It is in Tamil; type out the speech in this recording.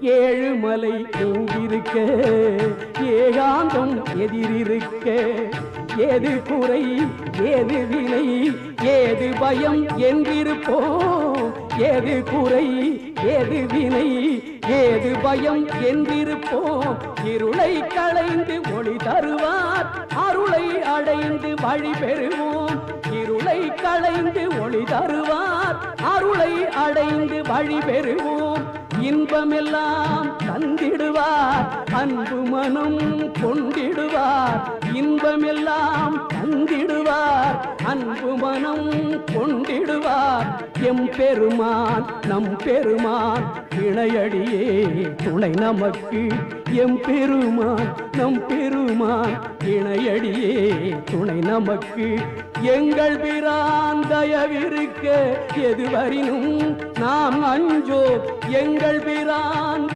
ஏழுமலை இங்கிருக்க ஏகாந்தம் எதிரிருக்க ஏது குறை ஏது வினை ஏது பயம் என்றிருப்போம் ஏது குறை ஏது வினை ஏது பயம் என்றிருப்போம் இருளை களைந்து ஒளி தருவார் அருளை அடைந்து வழி பெறுவோம் இருளை களைந்து ஒளி தருவார் அருளை அடைந்து வழி பெறுவோம் இன்பமெல்லாம் தந்திடுவார் அன்பு மனம் கொண்டிடுவார் இன்பமெல்லாம் தந்திடுவார் அன்பு மனம் கொண்டிடுவார் எம் பெருமான் நம் பெருமான் இணையடியே துணை நமக்கு எம் பெருமான் நம் பெருமான் இணையடியே துணை நமக்கு எங்கள் பிரான் தயவிருக்க எதுவரினும் நாம் அஞ்சோ எங்கள் பிரான்